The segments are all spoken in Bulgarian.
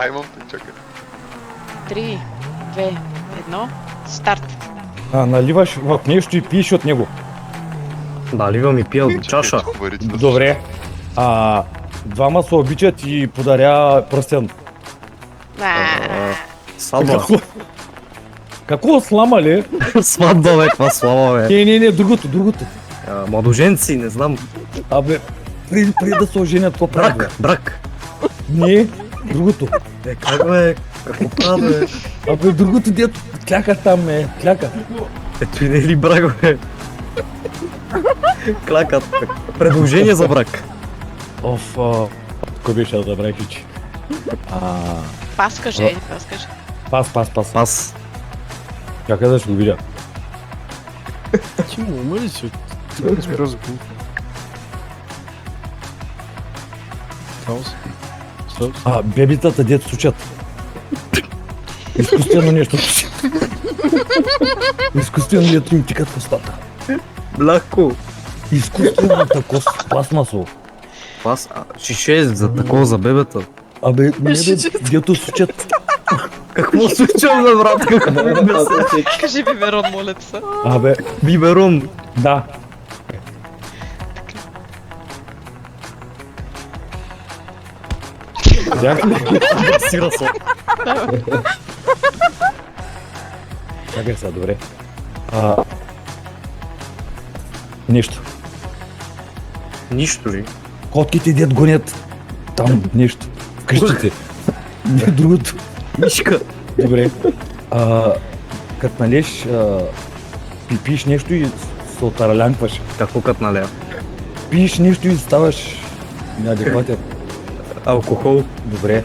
Имам те, чакай. 3, 2, 1, старт. Наливаш в нещо и пиеш от него. Наливам и пия от чаша. Добре. Двама се обичат и подаря пръстен. Сватба. Какво слама ли? Сватба, бе, каква слава, бе. Не, другото. Младоженци, не знам. Абе, преди да се оженят, какво правят, бе? Брак. Не, другото. Как, бе? Какво правят, бе? Абе, другото дето кляка там, кляка. Ето и не е ли брак, бе? Клякат. Предложение за брак. Кой беше да забравих, че? Пас кажи, или пас кажи. Пас. Чакай да ще го видя. Ти му умъли си, ти не спира за колко. Бебитата дето сучат. Изкуствено нещо. Изкуствено дето им тикат в устата. Бляко. Изкуствено такова пластмасово. Пас, шише за такова за бебета. Абе, не бе, дето сучат. Какво случвам, бе, брат? Кажи биберон, моля те се. Абе, Биберон. да. Видях ли? Сира со. Чакай сега, добре. Нещо. Нищо ли? Котките дед гонят там нещо. В къщите. Не, другото. Мишка. Добре. Като налеш, пиеш нещо и се отаралянкваш. Какво кът наля? Пиеш нещо и ставаш неадекватен. Алкохол. Добре.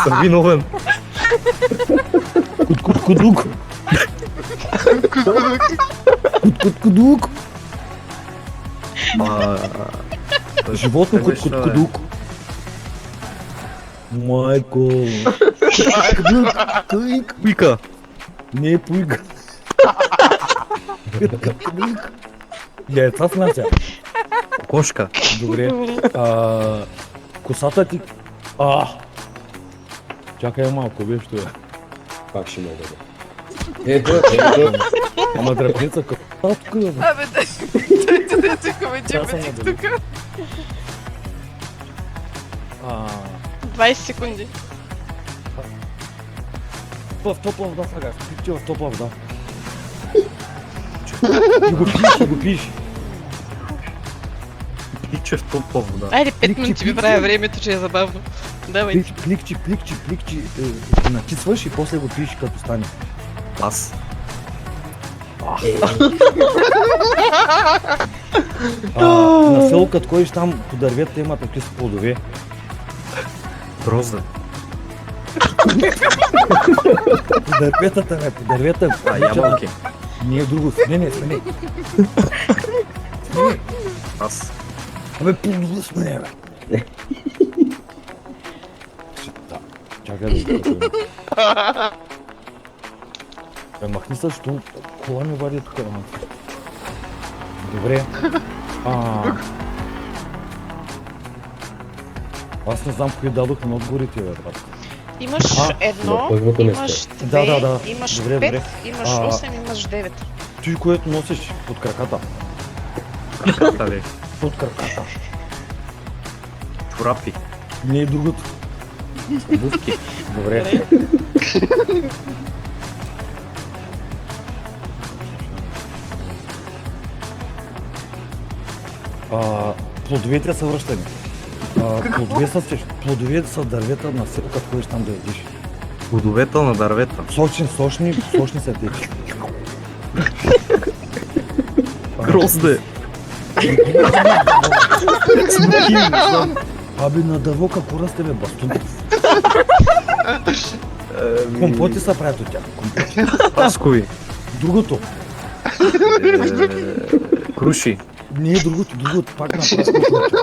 Съм виновен. Кудук. Кудук. Животно кудук. Майко. Пуйка. Не е пуйка. Яйца снася. Кошка. Добре. Косата ти... Чакай малко, виж това. Пак ще мога да. Ето. Ама дръпница какво тук да бе? Абе, дайте коментираме тук. 20 секунди. В топла вода сега, спичи в топла вода. И го пиш. Пиче в топла вода. Айде, 5 минути ви правя времето, че е забавно. Давай. Пликчи, натисваш и после го пиш като стане. Пас. На село, като ходиш там по дървета има такива плодове. Грозда. По дървета. Ябълки. Не е друго. Не, смени. Пас. Абе, плодове смени, бе. Чакай да го махни се, що кола ми вади тук. Добре. Аз не знам кои дадох на отговорите, бе, брат. Имаш едно, първото не имаш сте. две, Да. имаш Добре, 5, добре. имаш 8, имаш 9. Той, което носиш под краката. Дали. Под краката. Чорапи. Не е другото. Обувки. Добре. Плодовете са връщани. Плодове са дървета на село, като ходиш там да ядиш. Плодовета на дървета. Сочни са те. Грозде. Абе, на дърво какво расте, бе, бастун? Компоти са правят от тях. Паскови. Другото. Круши. Не е другото, пак на пръст.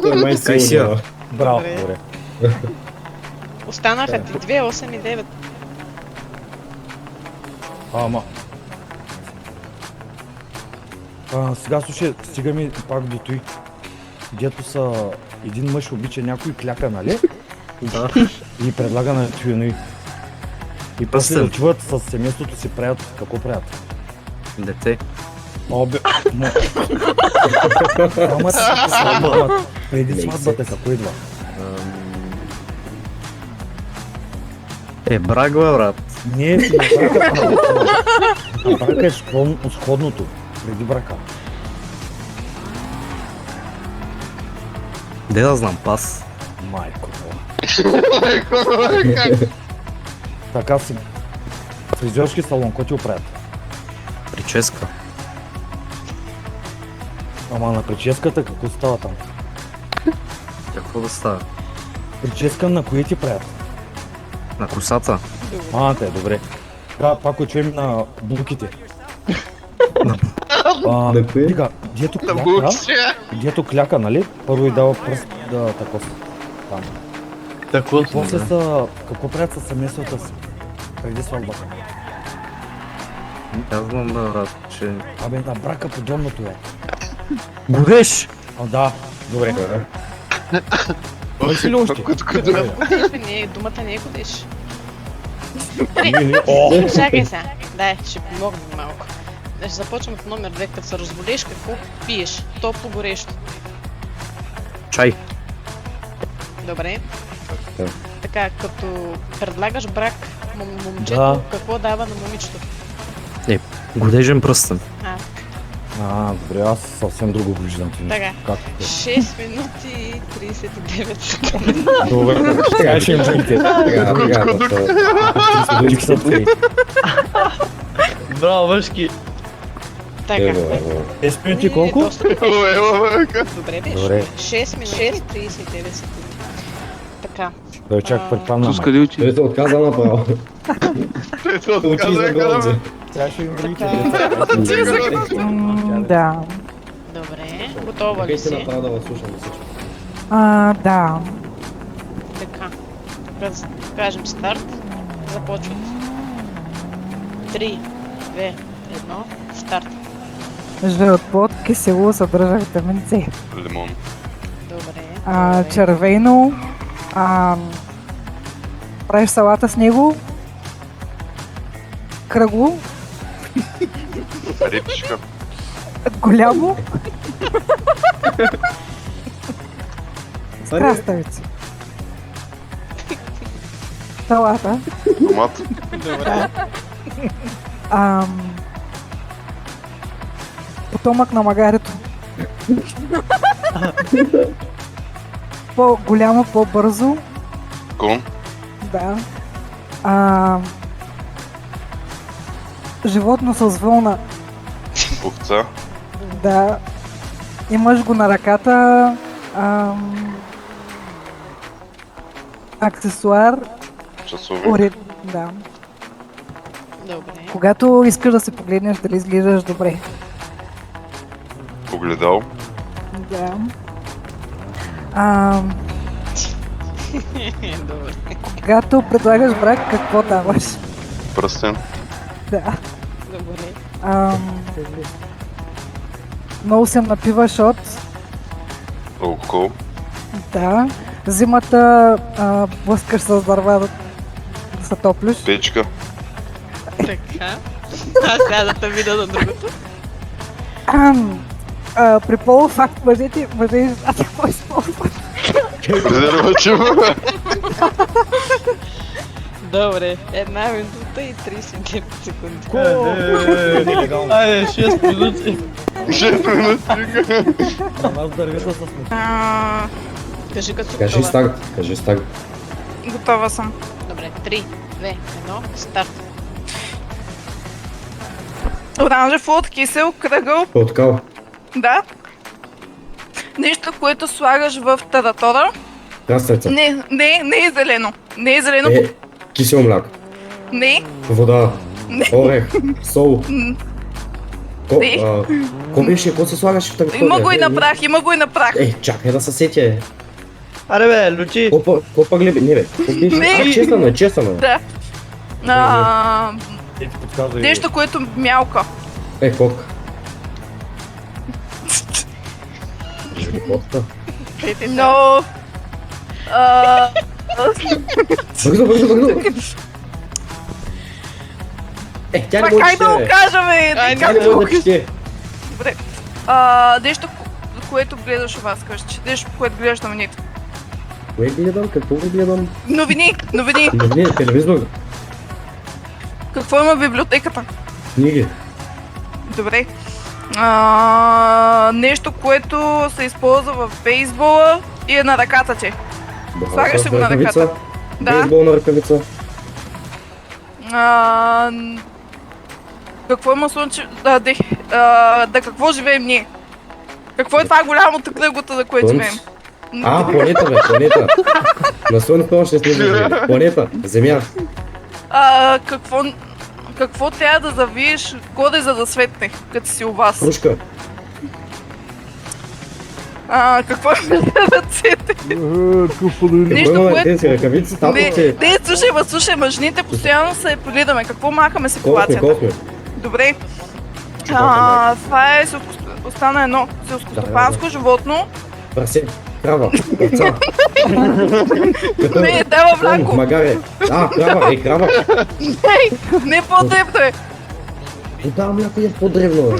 Той май Кайсия. сигурно. Браво, Добре. добре. Останаха ти 2, 8 и 9. Ама. Сега слушай, стигаме пак до той. Дето са един мъж обича някой кляка, нали? Да. И предлага на тюни. И после Пръстен. отиват с семейството си, правят какво правят? Дете. Обе... Ама преди сватбата какво идва? Брак, бе, брат. Не, брака е сходното, преди брака. Де да знам, пас. Майко. Така си. Фризьорски салон, какво ти оправят? Прическа. Ама на прическата какво става там? Какво да става? Прическа на кои ти правят? На косата. Те, добре. Да, пак чуем на булките. На кои? Дига, дето кляка, нали? Първо и дава пръст да таков. Там. Тако. После са, какво правят със семействата си? Преди сватбата. Аз знам, бе, брат, че... Абе, на брака подобното е. Гореш! Да, добре. Още ли още? Не, думата не е годиш. О, Чакай сега. Дай, ще помогна малко. Ще започвам от номер 2. Като се разболеш, какво пиеш? Топло горещо. Чай. Добре. Да. Така, като предлагаш брак момчето, Да. какво дава на момичето? Годежен пръстен. добре, аз съвсем друго виждам. Така. Как? 6 минути и 39 секунди. Добре, сега ще им дадете. Браво, мъжки. Така. 10 минути колко? Добре беше. Добре. 6 минути и 39 секунди. Така. Той чак предпадна. Пуска ли очи? Той се отказа направо. Очи за гонзе. Сега ще им дадете. Да. Добре. Готова ли Чакайте си? направо да вас слушам всички. Да. Така. Като кажем старт, започват. 3, 2, 1, старт. Жълт плод, кисело, съдържа витамин С. Лимон. Добре. Червено. Правиш салата с него. Кръгло. Рибчика. Голямо. С краставици. Салата. Томат. Добре. Потомък на магарето. По-голямо, по-бързо. Кон. Да. Животно с вълна. Овца. Да. Имаш го на ръката. Аксесуар. Часовник. Да. Добре. Когато искаш да се погледнеш дали изглеждаш добре. Огледал. Да. Добре. Когато предлагаш брак, какво даваш? Пръстен. Да. Добре. Много се напиваш от... Алкохол. Да. Зимата блъскаш с дърва да се топлиш. Печка. Така. Аз сега да те видя на другото. При полов акт мъжете и жената какво използват? Презерватив. Добре. 1 минута и 39 секунди. Нелегално. Айде, 6 минути. 6 минути. На нас дървета с мък. Кажи като си Кажи готова. старт. Кажи старт. Готова съм. Добре. 3, 2, 1, старт. Оранжев луд, кисел, кръгъл, Откал. да. Нещо, което слагаш в таратора. Краставица. Не е зелено. Не е зелено. Кисело мляко. Не. Вода. Не. Орех. Сол. Не. Ко беше? Какво се слагаш в тази Има го и на прах, има го и на прах. Чакай да се сетя. Аре бе, лючи. Копа глеби. Не бе. Какво беше? Не. Честно е. Да. Ти подсказва и... Нещо, което мялка. Котка. Животта. Но... а, Бъгно! Тя не Това може как да го да кажа, бе? Ай, Тя не може да чете. Добре. Нещо, което гледаш у вас къщи. Нещо, което гледаш на мените. Кое гледам? Какво го гледам? Новини! Новини! Не, телевизор. Какво има в библиотеката? Книги. Добре. Нещо, което се използва в бейсбола и е на ръката ти. Слагаш си го на ръката. Да. Бейсболна ръкавица. Какво има слънче... какво живеем ние? Какво е това голямото кръглото, за което Слънце. живеем? Планета, бе, планета. На Слънцето още сме живели. Планета, Земя. Какво трябва да завиеш горе, за да светне, като си у вас? Кружка. Какво е на ръцете? Какво Нещо, имаме което... тези ръкавици? Таповци. Не, слушай, мъжните постоянно се полидаме. Какво махаме с Колхме. Добре. Чукалка, Това е остана едно селскостопанско животно. Прасе. Крава. Овца. Не, дава мляко. Магаре. Крава. Крава. Не по-дребно е. Да, мляко е по-древно, бе.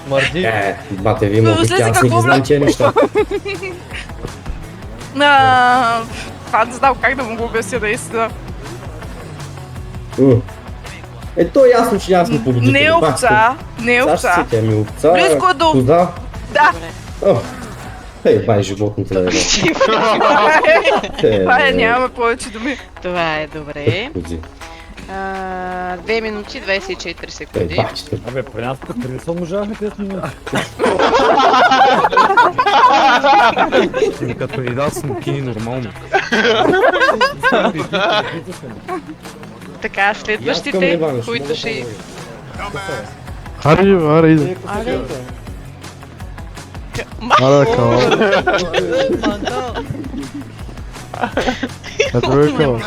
Смърди. Бате, ви имате, Слушай, аз не ги какво знам тия неща. Това не знам как да му го обясня наистина. То е ясно, че аз не победител. Не е овца, не е овца. Овца. Близко е до... Коза. Да, Май животните да е. това е, нямаме повече думи. Това е добре. 2 минути 24 секунди. Абе, при нас преди са можахме те снимат. Като и да съм кини нормално. Така, следващите, които ще... Ари, ари. Аре, кава.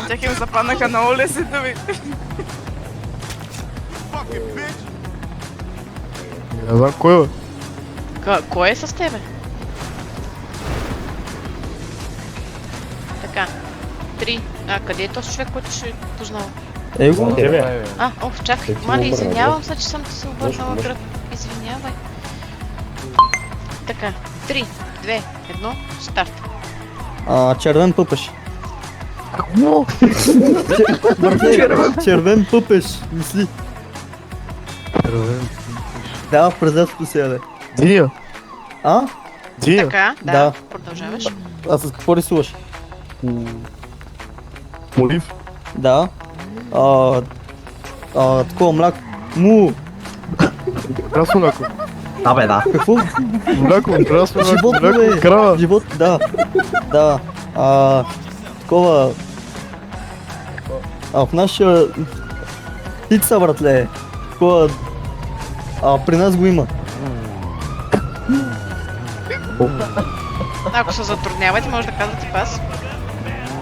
Чакай, им западнаха много лесни думи. Не знам кой е. Кой е с тебе? Така. 3. Къде е този човек, който ще познава? Его? Тебе. Чакай. Мали, извинявам се, че съм ти се обърнала гръб. Извинявай. Така. 3, 2, 1, старт. Червен пъпеш. Червен пъпеш, мисли. Да, през лятото си яде. Диня. Диня. Така, да. Продължаваш. А с какво рисуваш? Молив. Да. Такова мляко. Красно мляко. Абе, да. Какво? Мляко, красно мляко. Животно, Мляко, бе. крава. Живот, да. Да. Такова... в нашия... Птица, братле. Такова... при нас го има. Ако се затруднявате, може да казвате пас.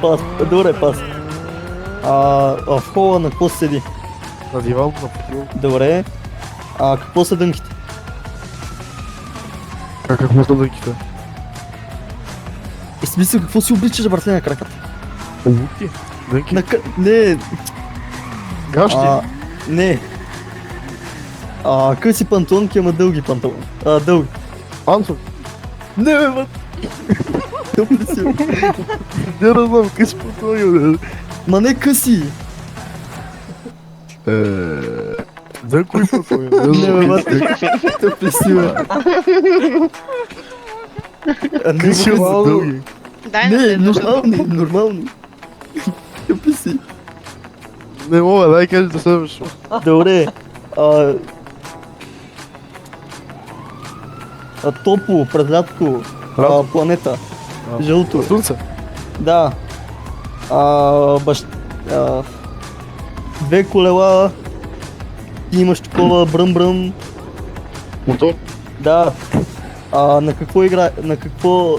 Пас. Добре, пас. В хола на какво седи? На диван, на футбол. Добре. Какво са дънките? Какво са дънките? Смисъл, какво си обличаш, братле, на краката? Луки? Дънки? Не. Гащи? Не. Къси панталонки, ама дълги панталони. Дълги. Панцов? Не, бе, мът. Тъпли си. Не знам, къси панталони. Ма не къси. Дънкови панталони. Не, бе, мът. Тъпли си, бе. Къси са дълги. Не, нормални. Тъпли си. Не мога, дай кажи да следваш. Добре. Топло, през лятото. Планета. Жълто. Слънце. Да. Две колела. Ти имаш такова бръм-бръм. Мотор. Да. На какво игра... На какво...